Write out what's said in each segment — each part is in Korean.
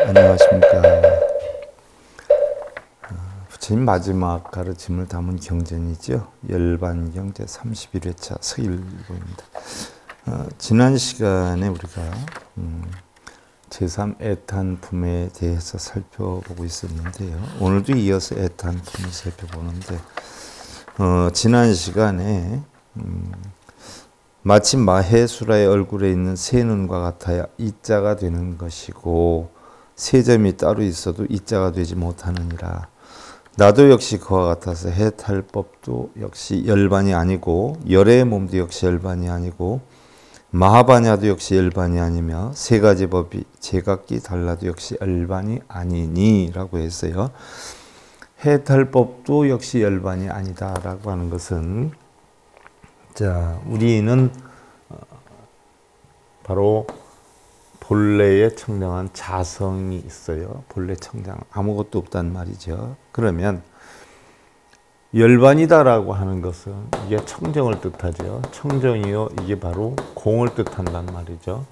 안녕하십니까. 부처님 마지막 가르침을 담은 경전이죠. 열반경제 31회차 서일보입니다. 지난 시간에 우리가 제3애탄품에 대해서 살펴보고 있었는데요. 오늘도 이어서 애탄품을 살펴보는데 지난 시간에 마치 마해수라의 얼굴에 있는 세 눈과 같아야 이자가 되는 것이고 세 점이 따로 있어도 이자가 되지 못하느니라. 나도 역시 그와 같아서 해탈법도 역시 열반이 아니고 열의 몸도 역시 열반이 아니고 마하바냐도 역시 열반이 아니며 세 가지 법이 제각기 달라도 역시 열반이 아니니 라고 했어요. 해탈법도 역시 열반이 아니다 라고 하는 것은 자 우리는 바로 본래에 청량한 자성이 있어요. 본래 청량 아무것도 없단 말이죠. 그러면 열반이다라고 하는 것은 이게 청정을 뜻하죠. 청정이요 이게 바로 공을 뜻한단 말이죠.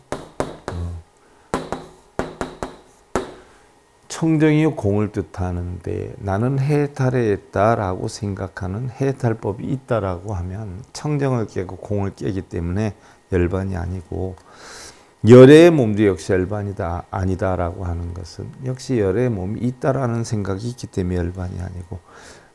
청정이요 공을 뜻하는데 나는 해탈했다라고 생각하는 해탈법이 있다라고 하면 청정을 깨고 공을 깨기 때문에 열반이 아니고 열의 몸도 역시 열반이다 아니다라고 하는 것은 역시 열의 몸이 있다라는 생각이 있기 때문에 열반이 아니고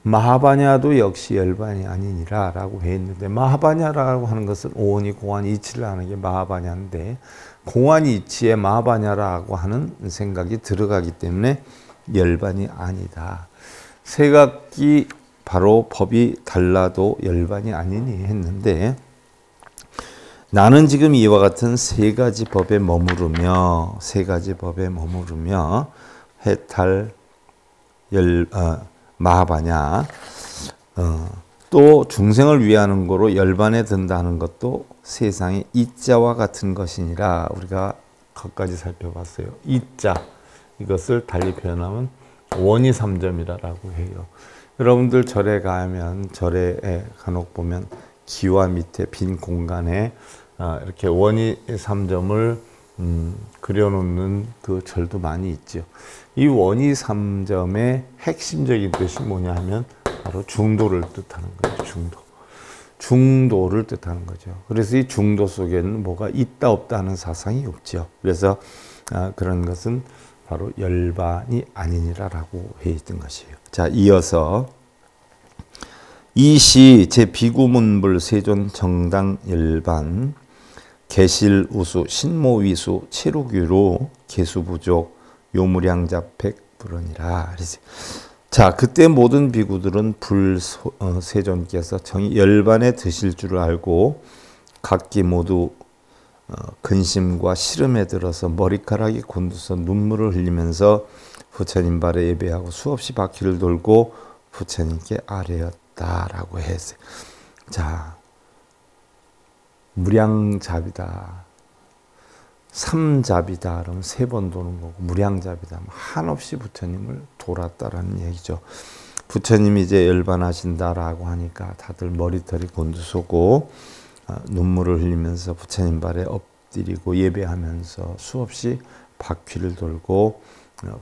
마하바냐도 역시 열반이 아니니라 라고 했는데 마하바냐라고 하는 것은 오원이 공안이 이치를 하는 게 마하바냐인데 공안이 이치에 마하바냐라고 하는 생각이 들어가기 때문에 열반이 아니다. 세각기 바로 법이 달라도 열반이 아니니 했는데 나는 지금 이와 같은 세 가지 법에 머무르며 해탈, 마하바냐 또 중생을 위하는 거로 열반에 든다는 것도 세상의 이자와 같은 것이니라 우리가 거기까지 살펴봤어요. 이자 이것을 달리 표현하면 원이삼점이라고 해요. 여러분들 절에 가면 절에 간혹 보면 기와 밑에 빈 공간에 이렇게 원이삼점을 그려놓는 그 절도 많이 있죠. 이 원이삼점의 핵심적인 뜻이 뭐냐 하면 바로 중도를 뜻하는 거죠. 중도를 뜻하는 거죠. 그래서 이 중도 속에는 뭐가 있다 없다 하는 사상이 없죠. 그래서 그런 것은 바로 열반이 아니니라라고 해 있던 것이에요. 자, 이어서 이시 제 비구문불 세존 정당 열반 개실우수 신모위수 체루규로 개수부족 요무량자백 불언이라. 자 그때 모든 비구들은 불세존께서 정이 열반에 드실 줄 알고 각기 모두 근심과 시름에 들어서 머리카락이 곤두서 눈물을 흘리면서 부처님 발에 예배하고 수없이 바퀴를 돌고 부처님께 아뢰었다라고 했어요. 자 무량잡이다. 삼잡이다. 그러면 세 번 도는 거고 무량잡이다. 한없이 부처님을 돌았다라는 얘기죠. 부처님이 이제 열반하신다라고 하니까 다들 머리털이 곤두서고 눈물을 흘리면서 부처님 발에 엎드리고 예배하면서 수없이 바퀴를 돌고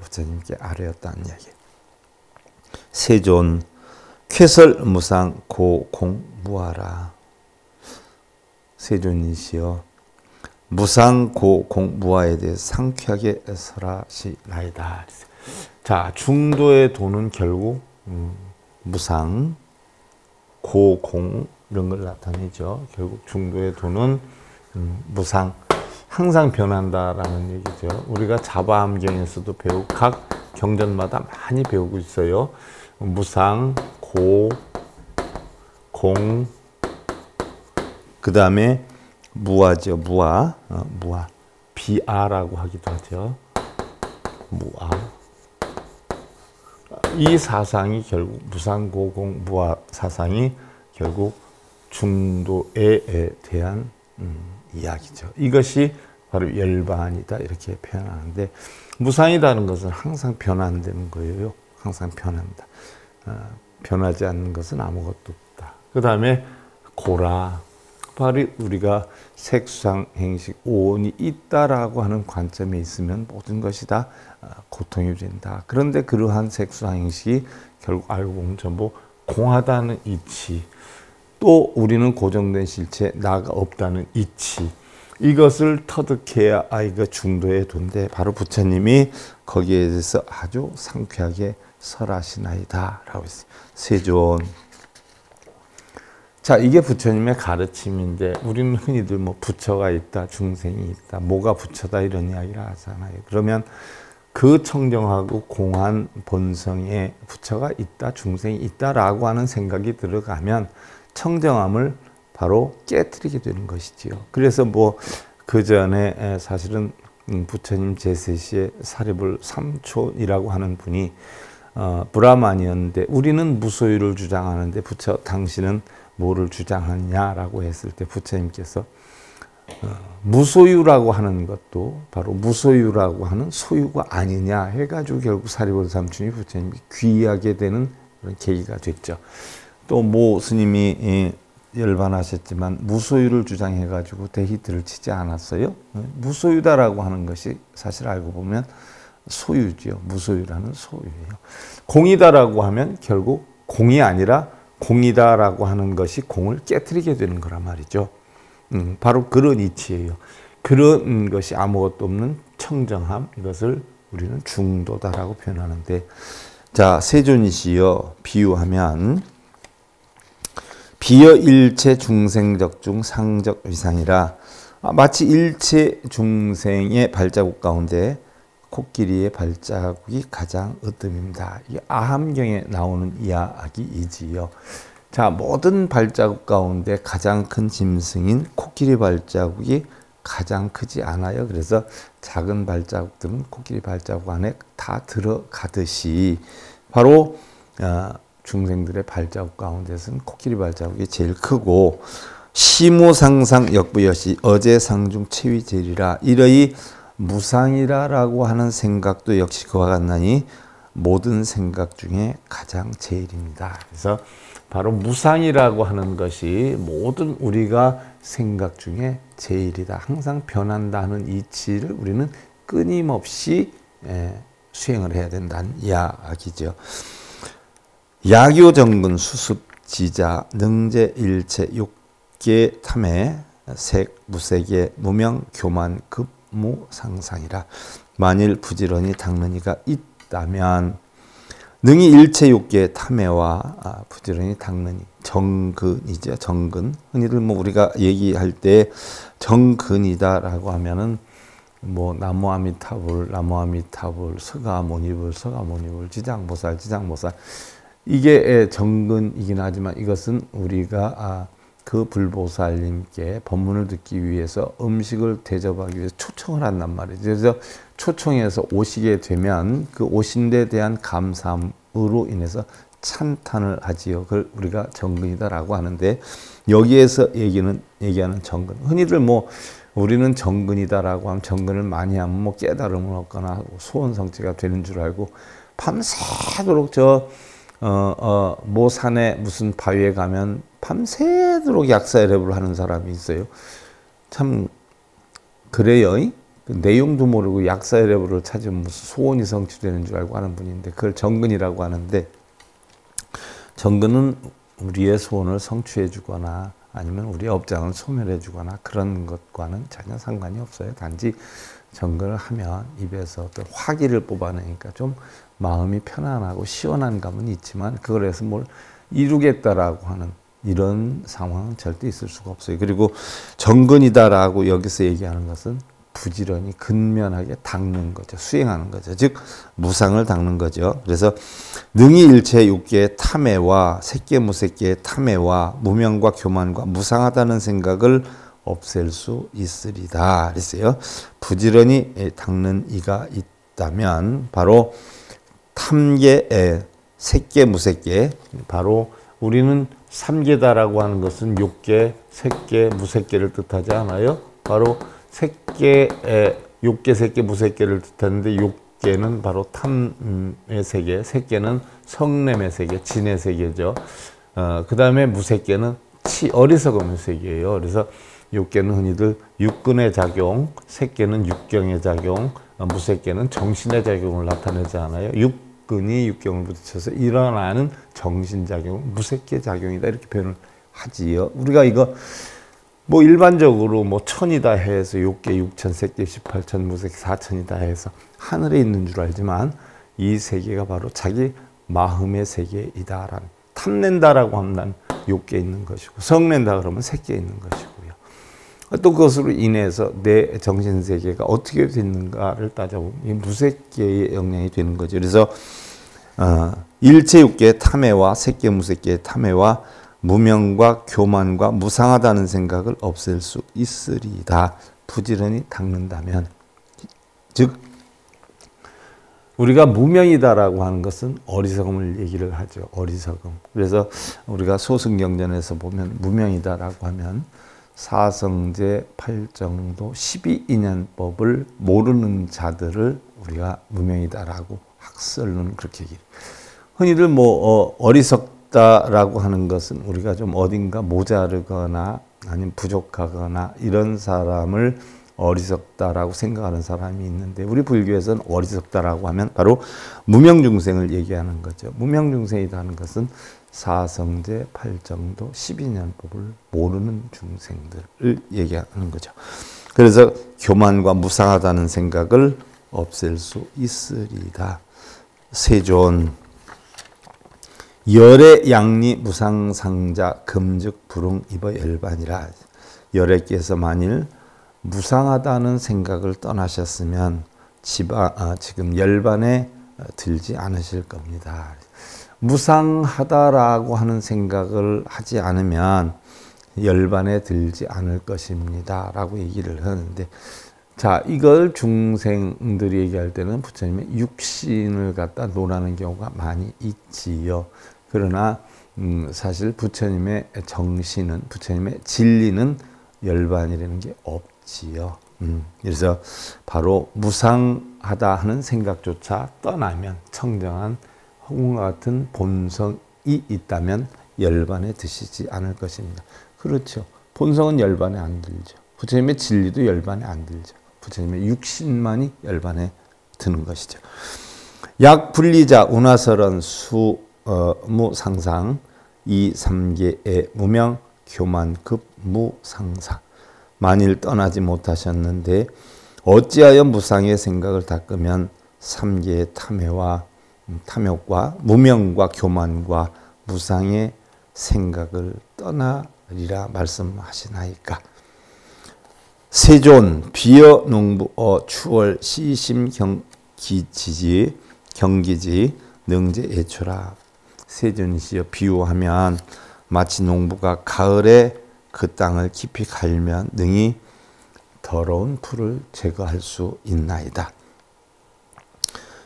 부처님께 아뢰었다는 얘기. 세존 쾌설 무상 고공 무하라. 세존이시여 무상 고공 무하에 대해 상쾌하게 설하시나이다. 자 중도의 도는 결국 무상 고공 이런 걸 나타내죠. 결국 중도의 도는 무상 항상 변한다라는 얘기죠. 우리가 자바암경에서도 배우고 각 경전마다 많이 배우고 있어요. 무상 고 공 그 다음에 무아죠. 무아. 무아. 비아라고 하기도 하죠. 무아. 이 사상이 결국 무상고공 무아 사상이 결국 중도에 대한 이야기죠. 이것이 바로 열반이다 이렇게 표현하는데, 무상이라는 것은 항상 변환되는 거예요. 항상 변한다. 변하지 않는 것은 아무것도 없다. 그 다음에 고라. 바로 우리가 색수상 행식 오온이 있다라고 하는 관점에 있으면 모든 것이 다 고통이 된다. 그런데 그러한 색수상 행식이 결국 알고 보면 전부 공하다는 이치, 또 우리는 고정된 실체 나가 없다는 이치, 이것을 터득해야 아이가 중도에 둔데, 바로 부처님이 거기에 대해서 아주 상쾌하게 설하시나이다 라고 했어요. 세존. 자, 이게 부처님의 가르침인데, 우리는 흔히들 뭐 부처가 있다, 중생이 있다, 뭐가 부처다 이런 이야기를 하잖아요. 그러면 그 청정하고 공한 본성에 부처가 있다, 중생이 있다라고 하는 생각이 들어가면 청정함을 바로 깨트리게 되는 것이지요. 그래서 뭐 그 전에 사실은 부처님 제3시에 사리불 삼촌이라고 하는 분이 브라만이었는데, 우리는 무소유를 주장하는데 부처 당신은 뭐를 주장하냐라고 했을 때 부처님께서 무소유라고 하는 것도 바로 무소유라고 하는 소유가 아니냐 해가지고 결국 사리불 삼촌이 부처님이 귀하게 되는 그런 계기가 됐죠. 또 모 스님이 열반하셨지만 무소유를 주장해가지고 대히트를 치지 않았어요. 무소유다라고 하는 것이 사실 알고 보면 소유죠. 무소유라는 소유예요. 공이다라고 하면 결국 공이 아니라 공이다라고 하는 것이 공을 깨트리게 되는 거란 말이죠. 바로 그런 이치예요. 그런 것이 아무것도 없는 청정함, 이것을 우리는 중도다라고 표현하는데, 자, 세존이시여 비유하면 비여 일체 중생적 중 상적 위상이라, 마치 일체 중생의 발자국 가운데 코끼리의 발자국이 가장 으뜸입니다. 이게 아함경에 나오는 이야기이지요. 자, 모든 발자국 가운데 가장 큰 짐승인 코끼리 발자국이 가장 크지 않아요. 그래서 작은 발자국들은 코끼리 발자국 안에 다 들어가듯이, 바로 중생들의 발자국 가운데서는 코끼리 발자국이 제일 크고, 시무상상 역부여시 어제 상중 최위제리라, 이러이 무상이라고 하는 생각도 역시 그와 같나니 모든 생각 중에 가장 제일입니다. 그래서 바로 무상이라고 하는 것이 모든 우리가 생각 중에 제일이다. 항상 변한다는 이치를 우리는 끊임없이 수행을 해야 된다는 이야기죠. 야교 정근 수습 지자 능제 일체 육계 탐해 색 무색의 무명 교만 급무 상상이라, 만일 부지런히 닦는 이가 있다면 능히 일체 육계 탐해와 부지런히 닦는 이, 정근이죠. 정근. 흔히들 뭐 우리가 얘기할 때 정근이다라고 하면은 뭐 나무아미타불, 나무아미타불, 서가모니불, 서가모니불, 지장보살, 지장보살, 이게 정근이긴 하지만 이것은 우리가 그 불보살님께 법문을 듣기 위해서 음식을 대접하기 위해서 초청을 한단 말이죠. 그래서 초청해서 오시게 되면 그 오신 데 대한 감사함으로 인해서 찬탄을 하지요. 그걸 우리가 정근이다라고 하는데, 여기에서 얘기하는 정근, 흔히들 뭐 우리는 정근이다라고 하면 정근을 많이 하면 뭐 깨달음을 얻거나 소원 성취가 되는 줄 알고 밤새도록 모 산에 무슨 바위에 가면 밤새도록 약사회reb을 하는 사람이 있어요. 참 그래요. 그 내용도 모르고 약사회reb을 찾으면 무슨 소원이 성취되는 줄 알고 하는 분인데, 그걸 정근이라고 하는데, 정근은 우리의 소원을 성취해 주거나 아니면 우리의 업장을 소멸해 주거나 그런 것과는 전혀 상관이 없어요. 단지 정근을 하면 입에서 어떤 화기를 뽑아내니까 좀 마음이 편안하고 시원한 감은 있지만, 그걸 해서 뭘 이루겠다라고 하는 이런 상황은 절대 있을 수가 없어요. 그리고 정근이다라고 여기서 얘기하는 것은 부지런히 근면하게 닦는 거죠. 수행하는 거죠. 즉 무상을 닦는 거죠. 그래서 능히 일체 육계의 탐해와 색계 무색계의 탐해와 무명과 교만과 무상하다는 생각을 없앨 수 있으리다 그랬어요. 부지런히 닦는 이가 있다면 바로 탐계, 색계, 무색계. 바로 우리는 삼계다라고 하는 것은 욕계, 색계, 무색계를 뜻하지 않아요? 바로 색계, 욕계, 색계, 무색계를 뜻하는데 욕계는 바로 탐의 세계, 색계는 성냄의 세계, 진의 세계죠. 그 다음에 무색계는 어리석음의 세계예요. 그래서 욕계는 흔히들 육근의 작용, 색계는 육경의 작용, 무색계는 정신의 작용을 나타내지 않아요. 육근이 육경을 부딪혀서 일어나는 정신작용, 무색계 작용이다 이렇게 표현을 하지요. 우리가 이거 뭐 일반적으로 뭐 천이다 해서 욕계, 육천, 색계, 18천, 무색, 4천이다 해서 하늘에 있는 줄 알지만 이 세계가 바로 자기 마음의 세계이다라는, 탐낸다라고 하면 난 욕계에 있는 것이고, 성낸다 그러면 색계에 있는 것이고요. 또 그것으로 인해서 내 정신세계가 어떻게 됐는가를 따져보면 이 무색계의 영향이 되는 거죠. 그래서 일체육계의 탐해와 색계, 무색계의 탐해와 무명과 교만과 무상하다는 생각을 없앨 수 있으리다. 부지런히 닦는다면. 즉 우리가 무명이다라고 하는 것은 어리석음을 얘기를 하죠. 어리석음. 그래서 우리가 소승경전에서 보면 무명이다라고 하면 사성제, 팔정도, 12인연법을 모르는 자들을 우리가 무명이다라고 학설로는 그렇게 얘기해요. 흔히들 뭐 어리석다라고 하는 것은 우리가 좀 어딘가 모자르거나 아니면 부족하거나 이런 사람을 어리석다라고 생각하는 사람이 있는데, 우리 불교에서는 어리석다라고 하면 바로 무명중생을 얘기하는 거죠. 무명중생이라는 것은 사성제, 팔정도, 12년법을 모르는 중생들을 얘기하는 거죠. 그래서 교만과 무상하다는 생각을 없앨 수 있으리다. 세존 열의 양리 무상상자 금즉 불응 입어 열반이라. 열애께서 만일 무상하다는 생각을 떠나셨으면 지금 열반에 들지 않으실 겁니다. 무상하다라고 하는 생각을 하지 않으면 열반에 들지 않을 것입니다 라고 얘기를 하는데, 자, 이걸 중생들이 얘기할 때는 부처님의 육신을 갖다 논하는 경우가 많이 있지요. 그러나 사실 부처님의 정신은, 부처님의 진리는 열반이라는 게 없지요. 그래서 바로 무상하다 하는 생각조차 떠나면, 청정한 홍과 같은 본성이 있다면 열반에 드시지 않을 것입니다. 그렇죠. 본성은 열반에 안 들죠. 부처님의 진리도 열반에 안 들죠. 부처님의 육신만이 열반에 드는 것이죠. 약 분리자 운하설은 무상상 이 삼계의 무명 교만 급 무상사. 만일 떠나지 못하셨는데 어찌하여 무상의 생각을 닦으면 삼계의 탐욕과 무명과 교만과 무상의 생각을 떠나리라 말씀하시나이까. 세존 비여 농부어 추월 시심 경기지 능제 애초라. 세존이시여 비유하면 마치 농부가 가을에 그 땅을 깊이 갈면 능히 더러운 풀을 제거할 수 있나이다.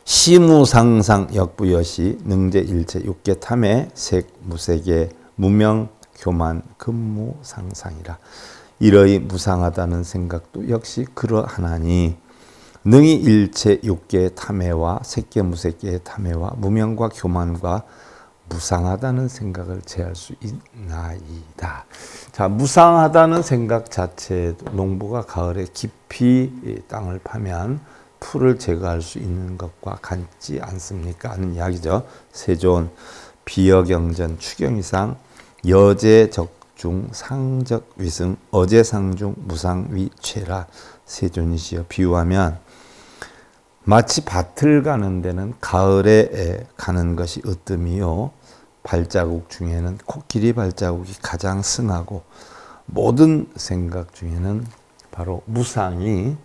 시무상상 역부여시 능제 일체 육계 탐해 색 무색의 무명 교만 금무상상이라. 이러이 무상하다는 생각도 역시 그러하나니 능히 일체 육계의 탐해와 색계 무색계의 탐해와 무명과 교만과 무상하다는 생각을 제할 수 있나이다. 자, 무상하다는 생각 자체도 농부가 가을에 깊이 땅을 파면 풀을 제거할 수 있는 것과 같지 않습니까? 하는 이야기죠. 세존 비여경전 추경이상 여제 적중 상적 위승 어제 상중 무상위 최라. 세존이시여 비유하면 마치 밭을 가는 데는 가을에 가는 것이 으뜸이요, 발자국 중에는 코끼리 발자국이 가장 승하고 모든 생각 중에는 바로 무상이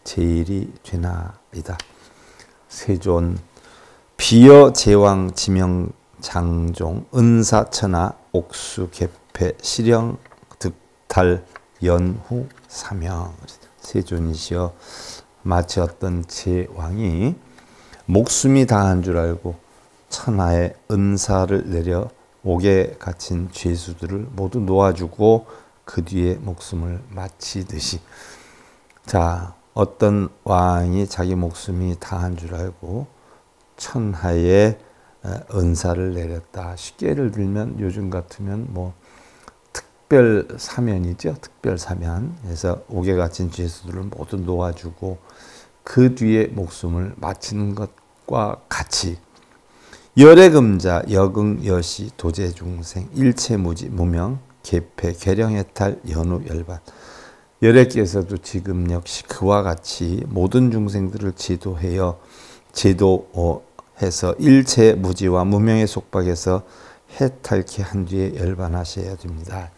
제일이 되나이다. 세존 비여 제왕 지명 장종 은사천하 옥수 개패 실영 해탈 연후 사명. 세존이시여 마치 어떤 제왕이 목숨이 다한 줄 알고 천하의 은사를 내려 옥에 갇힌 죄수들을 모두 놓아주고 그 뒤에 목숨을 마치듯이. 자, 어떤 왕이 자기 목숨이 다한 줄 알고 천하의 은사를 내렸다. 쉽게 예를 들면 요즘 같으면 뭐 특별 사면이죠. 특별 사면. 그래서 옥에 갇힌 죄수들을 모두 놓아주고 그 뒤에 목숨을 마치는 것과 같이 열애금자 여긍 여시 도제중생 일체무지 무명 계패 계령해탈 연후 열반. 열애께서도 지금 역시 그와 같이 모든 중생들을 제도해서 일체 무지와 무명의 속박에서 해탈케 한 뒤에 열반하셔야 됩니다.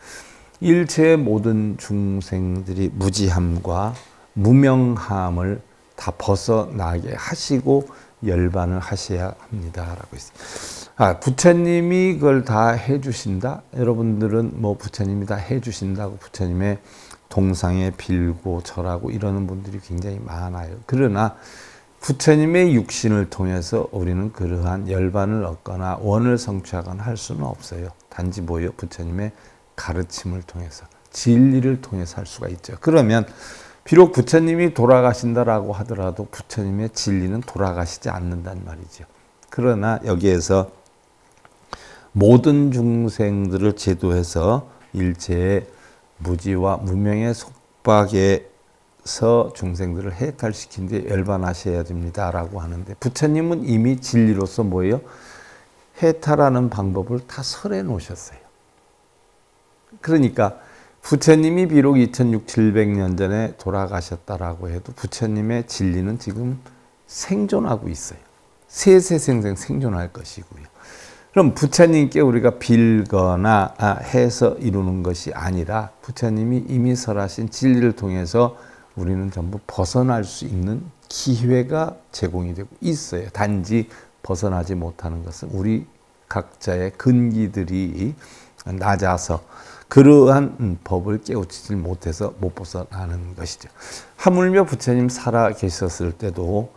일체의 모든 중생들이 무지함과 무명함을 다 벗어나게 하시고 열반을 하셔야 합니다. 라고 있어요. 부처님이 그걸 다 해주신다? 여러분들은 뭐 부처님이 다 해주신다고 부처님의 동상에 빌고 절하고 이러는 분들이 굉장히 많아요. 그러나 부처님의 육신을 통해서 우리는 그러한 열반을 얻거나 원을 성취하거나 할 수는 없어요. 단지 뭐예요? 부처님의 가르침을 통해서, 진리를 통해서 할 수가 있죠. 그러면 비록 부처님이 돌아가신다라고 하더라도 부처님의 진리는 돌아가시지 않는단 말이죠. 그러나 여기에서 모든 중생들을 제도해서 일체의 무지와 무명의 속박에서 중생들을 해탈시킨 뒤에 열반하셔야 됩니다라고 하는데 부처님은 이미 진리로서 뭐예요? 해탈하는 방법을 다 설해 놓으셨어요. 그러니까 부처님이 비록 2600~700년 전에 돌아가셨다라고 해도 부처님의 진리는 지금 생존하고 있어요. 세세생생 생존할 것이고요. 그럼 부처님께 우리가 빌거나 해서 이루는 것이 아니라 부처님이 이미 설하신 진리를 통해서 우리는 전부 벗어날 수 있는 기회가 제공이 되고 있어요. 단지 벗어나지 못하는 것은 우리 각자의 근기들이 낮아서 그러한 법을 깨우치지 못해서 못 벗어나는 것이죠. 하물며 부처님 살아 계셨을 때도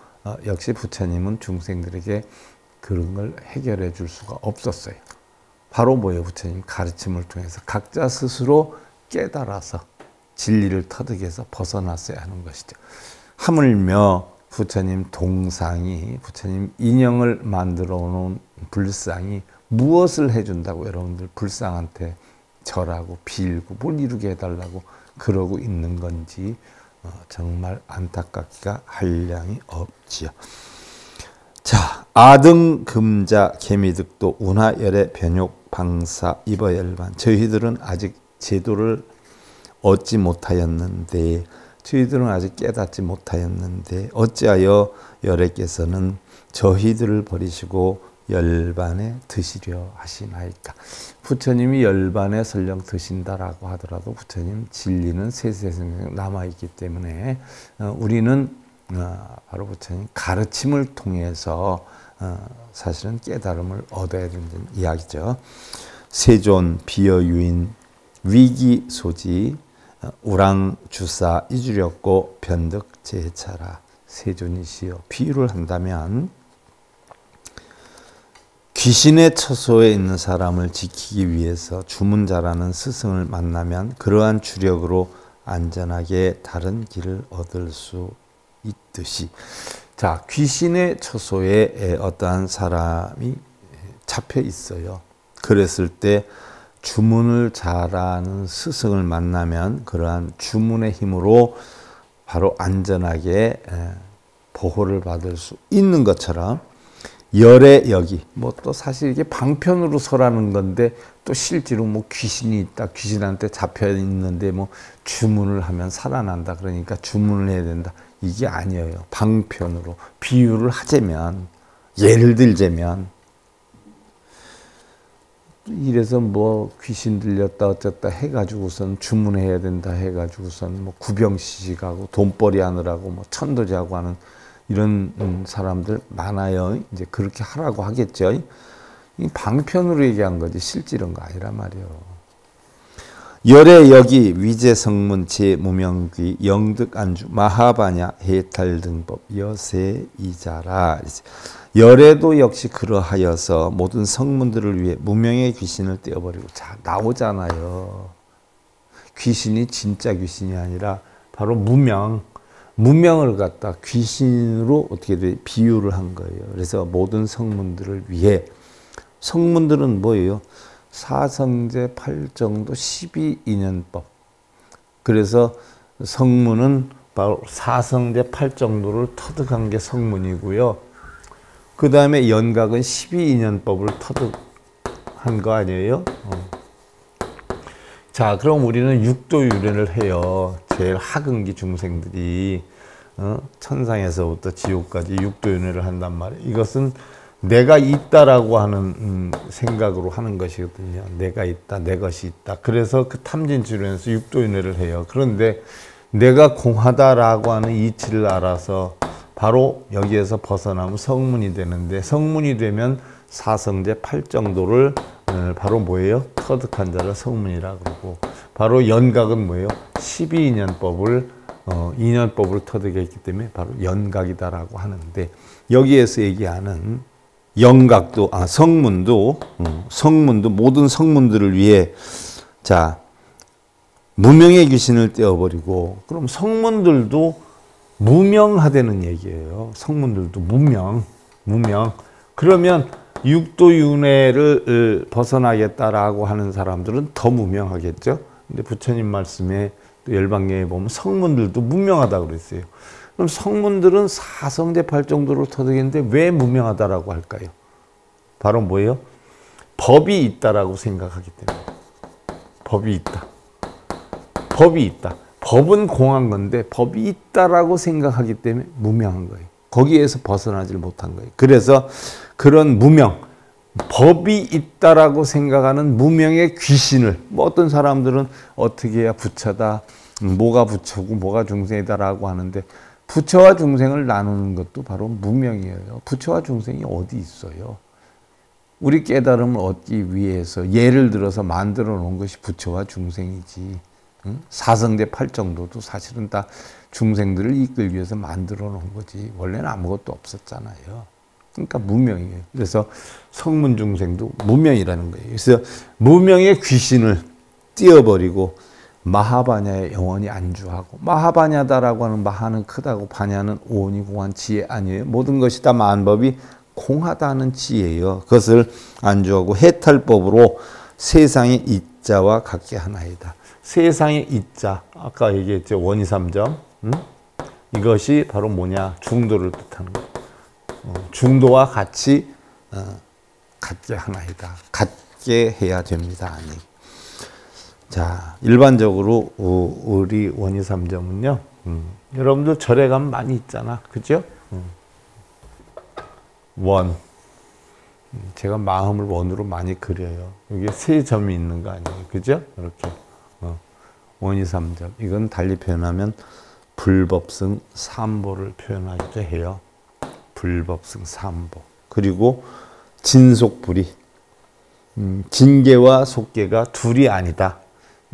역시 부처님은 중생들에게 그런 걸 해결해 줄 수가 없었어요. 바로 뭐예요? 부처님 가르침을 통해서 각자 스스로 깨달아서 진리를 터득해서 벗어났어야 하는 것이죠. 하물며 부처님 동상이, 부처님 인형을 만들어 놓은 불상이 무엇을 해준다고 여러분들 불상한테 절하고 빌고 뭘 이루게 해달라고 그러고 있는 건지 정말 안타깝기가 한량이 없지요. 자, 아등 금자 개미득도 운하열애 변욕 방사 입어열반. 저희들은 아직 제도를 얻지 못하였는데, 저희들은 아직 깨닫지 못하였는데 어찌하여 열애께서는 저희들을 버리시고 열반에 드시려 하시나이까. 부처님이 열반에 설령 드신다라고 하더라도 부처님 진리는 세세생생 남아있기 때문에 우리는 바로 부처님 가르침을 통해서 사실은 깨달음을 얻어야 된다는 이야기죠. 세존 비여유인 위기소지 우랑주사 이주렸고 변득 제차라. 세존이시여 비유를 한다면 귀신의 처소에 있는 사람을 지키기 위해서 주문자라는 스승을 만나면 그러한 주력으로 안전하게 다른 길을 얻을 수 있듯이, 자, 귀신의 처소에 어떠한 사람이 잡혀 있어요. 그랬을 때 주문을 잘하는 스승을 만나면 그러한 주문의 힘으로 바로 안전하게 보호를 받을 수 있는 것처럼 열의 여기, 뭐 또 사실 이게 방편으로 설하는 건데 또 실제로 뭐 귀신이 있다, 귀신한테 잡혀 있는데 뭐 주문을 하면 살아난다, 그러니까 주문을 해야 된다, 이게 아니에요. 방편으로 비유를 하자면, 예를 들자면 이래서 뭐 귀신 들렸다 어쨌다 해가지고선 주문해야 된다 해가지고선 뭐 구병시식하고 돈벌이 하느라고 뭐 천도제하고 하는 이런 사람들 많아요. 이제 그렇게 하라고 하겠죠. 이 방편으로 얘기한 거지 실제 이런 거 아니란 말이에요. 열의 여기 위제성문 제무명귀 영득안주 마하바냐 해탈등법 여세이자라. 열애도 역시 그러하여서 모든 성문들을 위해 무명의 귀신을 떼어버리고. 자, 나오잖아요. 귀신이 진짜 귀신이 아니라 바로 무명을 갖다 귀신으로 어떻게 돼 비유를 한 거예요. 그래서 모든 성문들을 위해. 성문들은 뭐예요? 사성제 8정도 12인연법. 그래서 성문은 바로 사성제 8정도를 터득한 게 성문이고요. 그 다음에 연각은 12인연법을 터득한 거 아니에요? 자, 그럼 우리는 육도윤회를 해요. 제일 하근기 중생들이 천상에서부터 지옥까지 육도윤회를 한단 말이에요. 이것은 내가 있다라고 하는 생각으로 하는 것이거든요. 내가 있다, 내 것이 있다. 그래서 그 탐진치료에서 육도윤회를 해요. 그런데 내가 공하다라고 하는 이치를 알아서 바로 여기에서 벗어나면 성문이 되는데, 성문이 되면 사성제 8정도를 바로 뭐예요? 터득한 자를 성문이라 그러고, 바로 연각은 뭐예요? 12인연법을 인연법을 터득했기 때문에 바로 연각이다라고 하는데, 여기에서 얘기하는 영각도 성문도 모든 성문들을 위해 자 무명의 귀신을 떼어버리고. 그럼 성문들도 무명하다는 얘기예요. 성문들도 무명. 그러면 육도윤회를 벗어나겠다라고 하는 사람들은 더 무명하겠죠. 근데 부처님 말씀에 또 열반경에 보면 성문들도 무명하다고 그랬어요. 그럼 성문들은 사성제 8정도를 터득했는데 왜 무명하다라고 할까요? 바로 뭐예요? 법이 있다라고 생각하기 때문에. 법이 있다. 법은 공한 건데 법이 있다라고 생각하기 때문에 무명한 거예요. 거기에서 벗어나질 못한 거예요. 그래서 그런 법이 있다라고 생각하는 무명의 귀신을, 뭐 어떤 사람들은 어떻게 해야 부처다, 뭐가 부처고 뭐가 중생이다라고 하는데, 부처와 중생을 나누는 것도 바로 무명이에요. 부처와 중생이 어디 있어요? 우리 깨달음을 얻기 위해서 예를 들어서 만들어 놓은 것이 부처와 중생이지. 사성제 8정도도 사실은 다 중생들을 이끌기 위해서 만들어 놓은 거지. 원래는 아무것도 없었잖아요. 그러니까 무명이에요. 그래서 성문 중생도 무명이라는 거예요. 그래서 무명의 귀신을 띄어버리고 마하바냐에 영원히 안주하고. 마하바냐다라고 하는 마하는 크다고, 바냐는 오온이 공한 지혜 아니에요. 모든 것이 다 만법이 공하다는 지혜예요. 그것을 안주하고 해탈법으로 세상의 이자와 같게 하나이다. 세상의 이자, 아까 얘기했죠. 원이삼점. 이것이 바로 뭐냐? 중도를 뜻하는 거예요. 중도와 같이 같게 하나이다. 같게 해야 됩니다. 아니. 자, 일반적으로 우리 원이삼점은요. 여러분들 절에 가면 많이 있잖아. 그죠? 원. 제가 마음을 원으로 많이 그려요. 여기 세 점이 있는 거 아니에요. 그죠? 이렇게. 원이삼점. 이건 달리 표현하면 불법승 삼보를 표현하기도 해요. 불법승 삼보. 그리고 진속불이. 진계와 속계가 둘이 아니다.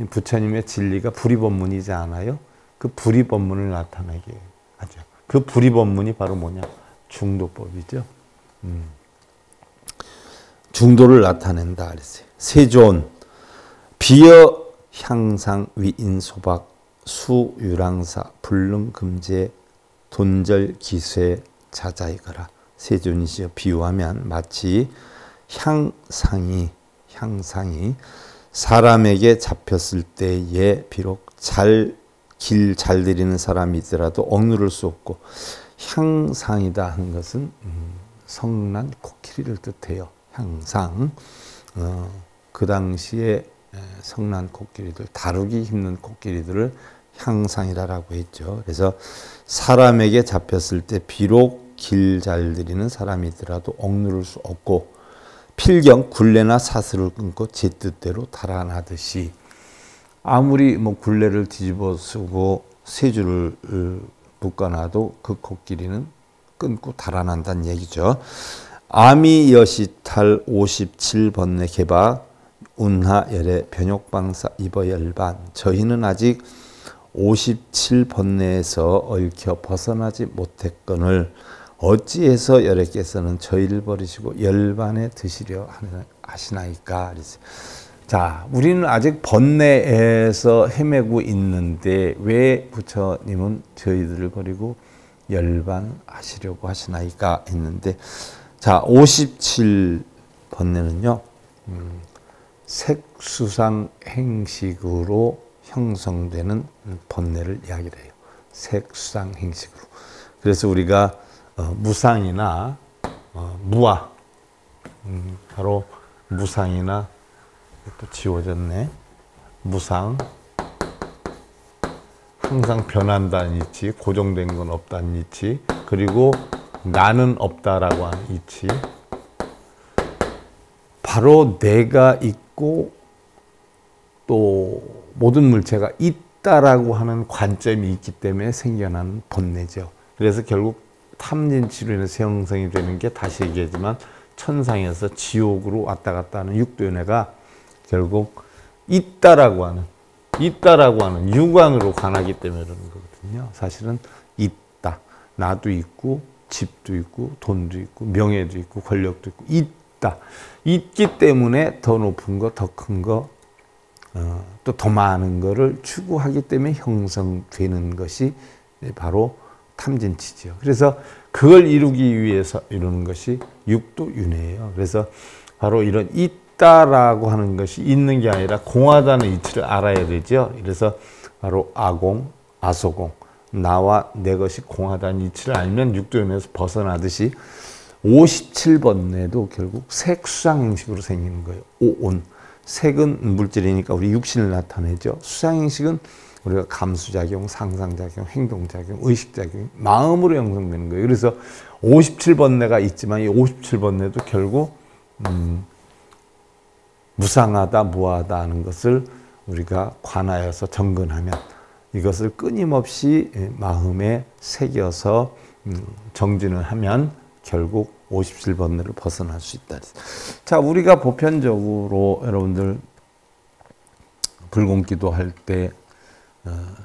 부처님의 진리가 불이법문이지 않아요? 그 불이법문을 나타내게 하죠. 그 불이법문이 바로 뭐냐? 중도법이죠. 중도를 나타낸다 그랬어요. 세존, 비여 향상 위인소박 수유랑사 불능금제 돈절 기쇠 자자이거라. 세존이시여 비유하면 마치 향상이 사람에게 잡혔을 때에 비록 길 잘 들이는 사람이더라도 억누를 수 없고, 향상이다 하는 것은 성난 코끼리를 뜻해요. 향상. 그 당시에 성난 코끼리들, 다루기 힘든 코끼리들을 향상이라고 했죠. 그래서 사람에게 잡혔을 때 비록 길 잘 들이는 사람이더라도 억누를 수 없고, 필경 굴레나 사슬을 끊고 제 뜻대로 달아나듯이, 아무리 뭐 굴레를 뒤집어 쓰고 세 줄을 묶어놔도 그 코끼리는 끊고 달아난다는 얘기죠. 아미여시탈 57번뇌 개박 운하 열애 변욕방사 입어 열반. 저희는 아직 57번뇌에서 얽혀 벗어나지 못했거늘 어찌해서 열애께서는 저희를 버리시고 열반에 드시려 하시나이까. 자, 우리는 아직 번뇌에서 헤매고 있는데 왜 부처님은 저희들을 버리고 열반하시려고 하시나이까 했는데, 자, 57번뇌는요 색수상 행식으로 형성되는 번뇌를 이야기를 해요. 색수상 행식으로. 그래서 우리가 무상이나 무아, 바로 무상이나, 또 지워졌네. 무상, 항상 변한다는 이치, 고정된 건 없다는 이치, 그리고 나는 없다라고 하는 이치. 바로 내가 있고 또 모든 물체가 있다라고 하는 관점이 있기 때문에 생겨나는 번뇌죠. 그래서 결국 탐진치로 인해서 형성이 되는 게, 다시 얘기하지만 천상에서 지옥으로 왔다 갔다 하는 육도연애가 결국 있다라고 하는 유관으로 관하기 때문에 그러는 거거든요. 사실은 있다. 나도 있고 집도 있고 돈도 있고 명예도 있고 권력도 있고 있다. 있기 때문에 더 높은 거, 더 큰 거, 또 더 많은 거를 추구하기 때문에 형성되는 것이 바로 탐진치지요. 그래서 그걸 이루기 위해서 이루는 것이 육도윤회예요. 그래서 바로 이런 있다라고 하는 것이 있는 게 아니라 공하다는 이치를 알아야 되죠. 그래서 바로 아공, 아소공, 나와 내 것이 공하다는 이치를 알면 육도윤회에서 벗어나듯이 57번뇌도 결국 색수상 형식으로 생기는 거예요. 오온. 색은 물질이니까 우리 육신을 나타내죠. 수상 형식은 우리가 감수작용, 상상작용, 행동작용, 의식작용, 마음으로 형성되는 거예요. 그래서 57번뇌가 있지만 이 57번뇌도 결국 무상하다, 무하다 하는 것을 우리가 관하여서 정근하면, 이것을 끊임없이 마음에 새겨서 정진을 하면 결국 57번뇌를 벗어날 수 있다. 자, 우리가 보편적으로 여러분들 불공기도 할 때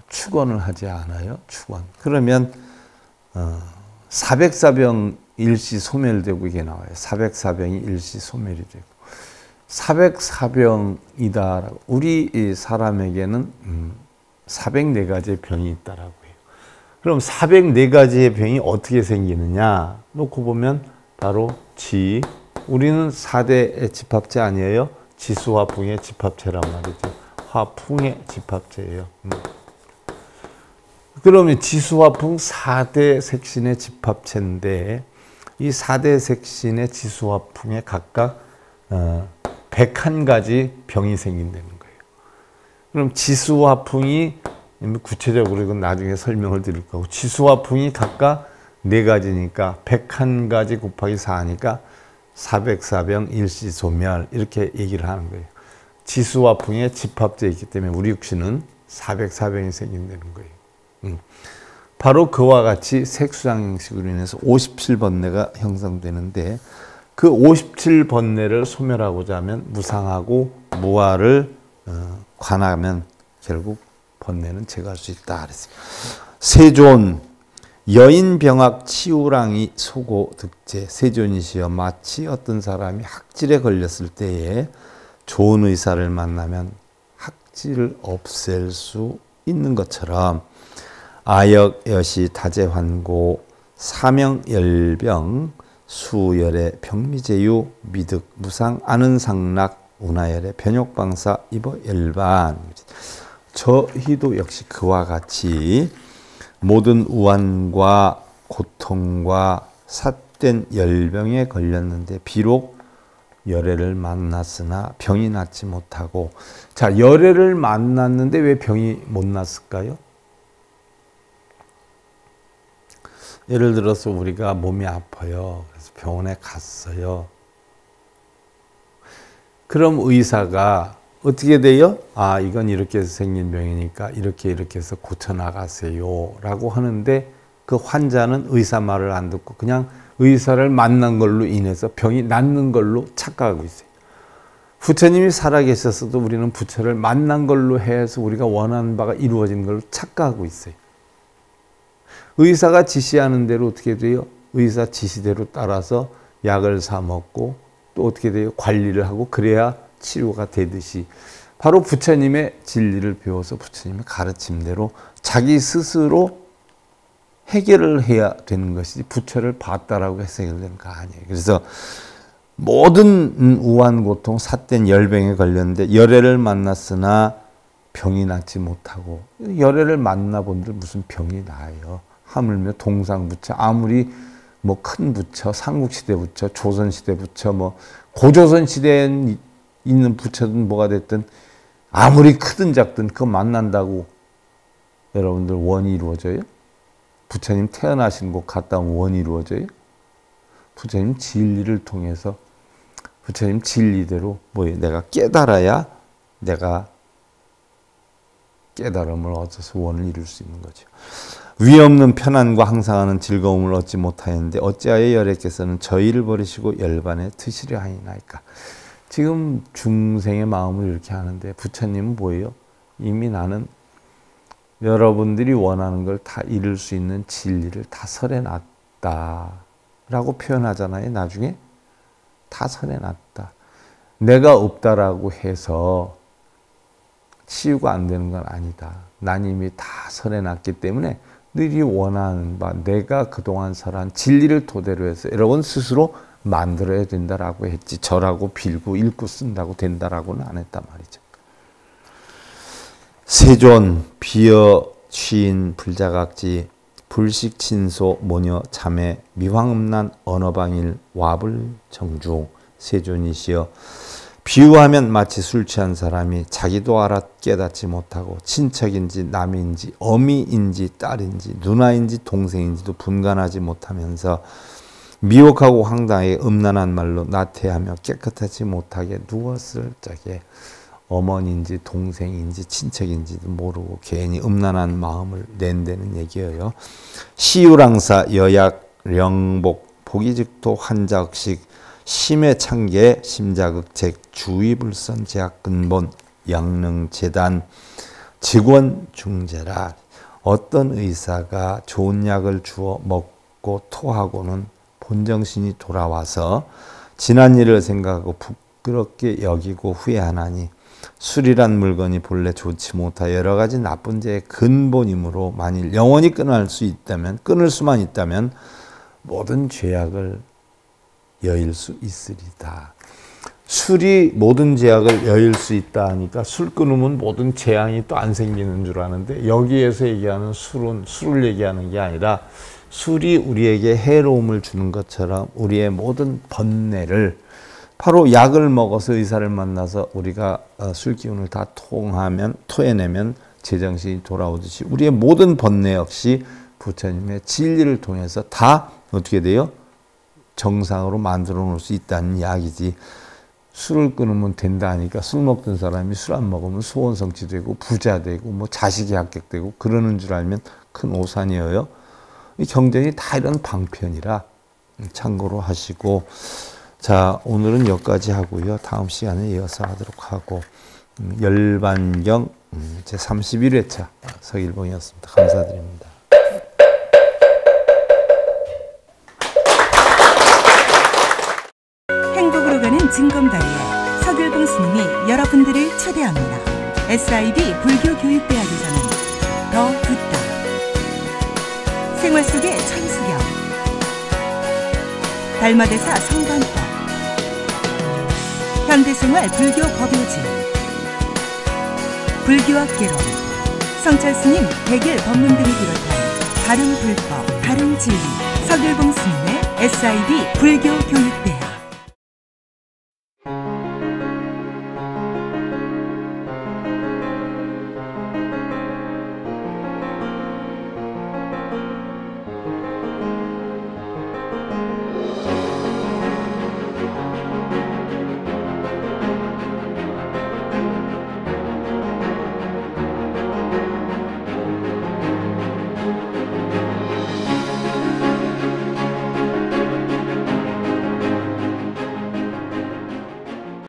축원을 하지 않아요? 축원. 그러면 400사병 일시 소멸되고 이게 나와요. 400사병이 일시 소멸이 되고. 400사병이다. 우리 사람에게는 404가지의 병이 있다라고 해요. 그럼 404가지의 병이 어떻게 생기느냐 놓고 보면 바로 우리는 4대 집합체 아니에요? 지수화풍의 집합체란 말이죠. 화풍의 집합체예요. 그러면 지수화풍 4대 색신의 집합체인데, 이 4대 색신의 지수화풍에 각각 101가지 병이 생긴다는 거예요. 그럼 지수화풍이, 구체적으로 이건 나중에 설명을 드릴 거고, 지수화풍이 각각 4가지니까 101가지 곱하기 4니까 404병 일시소멸, 이렇게 얘기를 하는 거예요. 지수화풍의 집합체이기 때문에 우리 육신은 404병이 생긴다는 거예요. 바로 그와 같이 색수상 형식으로 인해서 57번뇌가 형성되는데, 그 57번뇌를 소멸하고자 하면 무상하고 무아를 관하면 결국 번뇌는 제거할 수 있다 그랬어요. 세존 여인병학 치우랑이 소고 득제. 세존이시여, 마치 어떤 사람이 학질에 걸렸을 때에 좋은 의사를 만나면 학질을 없앨 수 있는 것처럼, 아역 여시 다재환고 사명열병 수열의 병미제유 미득 무상 아는상락 운하열의 변욕방사 입어 열반. 저희도 역시 그와 같이 모든 우환과 고통과 삿된 열병에 걸렸는데 비록 열애를 만났으나 병이 낫지 못하고. 자, 열애를 만났는데 왜 병이 못 났을까요? 예를 들어서 우리가 몸이 아파요. 그래서 병원에 갔어요. 그럼 의사가 어떻게 돼요? 아, 이건 이렇게 해서 생긴 병이니까 이렇게 해서 고쳐나가세요 라고 하는데, 그 환자는 의사 말을 안 듣고 그냥 의사를 만난 걸로 인해서 병이 낫는 걸로 착각하고 있어요. 부처님이 살아계셨어도 우리는 부처를 만난 걸로 해서 우리가 원하는 바가 이루어진 걸로 착각하고 있어요. 의사가 지시하는 대로 어떻게 돼요? 의사 지시대로 따라서 약을 사 먹고 또 어떻게 돼요? 관리를 하고 그래야 치료가 되듯이 바로 부처님의 진리를 배워서 부처님의 가르침대로 자기 스스로 해결을 해야 되는 것이지 부처를 봤다라고 해서 해결되는 거 아니에요. 그래서 모든 우한 고통, 삿된 열병에 걸렸는데 열애를 만났으나 병이 낫지 못하고 열애를 만나본들 무슨 병이 나요. 하물며 동상부처 아무리 뭐 큰 부처, 삼국시대 부처, 조선시대 부처, 뭐 고조선시대에 있는 부처든 뭐가 됐든 아무리 크든 작든 그거 만난다고 여러분들 원이 이루어져요? 부처님 태어나신 곳 갔다 오면 원이 이루어져요? 부처님 진리를 통해서 부처님 진리대로 뭐예요? 내가 깨달아야 내가 깨달음을 얻어서 원을 이룰 수 있는 거죠. 위없는 편안과 항상하는 즐거움을 얻지 못하였는데 어찌하여 열애께서는 저희를 버리시고 열반에 드시려 하이나이까. 지금 중생의 마음을 이렇게 하는데 부처님은 뭐예요? 이미 나는 여러분들이 원하는 걸 다 이룰 수 있는 진리를 다 설해놨다 라고 표현하잖아요. 나중에 다 설해놨다. 내가 없다라고 해서 치유가 안 되는 건 아니다. 난 이미 다 설해놨기 때문에 너희들이 원하는 바 내가 그동안 설한 진리를 토대로 해서 여러분 스스로 만들어야 된다라고 했지 절하고 빌고 읽고 쓴다고 된다라고는 안 했단 말이죠. 세존 비어 취인 불자각지 불식친소 모녀 자매 미황음란 언어방일 와불 정중 세존이시여 비유하면 마치 술 취한 사람이 자기도 알아 깨닫지 못하고 친척인지 남인지 어미인지 딸인지 누나인지 동생인지도 분간하지 못하면서 미혹하고 황당하게 음란한 말로 나태하며 깨끗하지 못하게 누웠을 적에 어머니인지 동생인지 친척인지도 모르고 괜히 음란한 마음을 낸다는 얘기예요. 시유랑사 여약 령복 보기직도 환자흑식 심해 창계 심자극책 주의불선 제약근본 양릉재단 직원 중재라. 어떤 의사가 좋은 약을 주어 먹고 토하고는 본정신이 돌아와서 지난 일을 생각하고 부끄럽게 여기고 후회하나니 술이란 물건이 본래 좋지 못하 여러 가지 나쁜 죄의 근본이므로 만일 영원히 끊을 수만 있다면 모든 죄악을 여일 수 있으리다. 술이 모든 죄악을 여일 수 있다 하니까 술 끊으면 모든 재앙이 또 안 생기는 줄 아는데 여기에서 얘기하는 술은 술을 얘기하는 게 아니라 술이 우리에게 해로움을 주는 것처럼 우리의 모든 번뇌를 바로 약을 먹어서 의사를 만나서 우리가 술 기운을 다 토해내면 제정신이 돌아오듯이 우리의 모든 번뇌 역시 부처님의 진리를 통해서 다 어떻게 돼요? 정상으로 만들어 놓을 수 있다는 이야기지. 술을 끊으면 된다 하니까 술 먹던 사람이 술 안 먹으면 소원 성취되고 부자 되고 뭐 자식이 합격되고 그러는 줄 알면 큰 오산이에요. 이 경전이 다 이런 방편이라 참고로 하시고, 자 오늘은 여기까지 하고요. 다음 시간에 이어서 하도록 하고 열반경 제 31회차 서길봉이었습니다. 감사드립니다. 행복으로 가는 징검다리에 서길봉 스님이 여러분들을 초대합니다. SIB 불교교육대학에서는 더 듣다, 생활 속의 천수경, 달마대사 성관법, 현대생활 불교 법요지, 불교학 개론, 성철스님 백일 법문 등을 비롯한 다른 불법, 다른 진리, 서길봉 스님의 SIB 불교교육대학.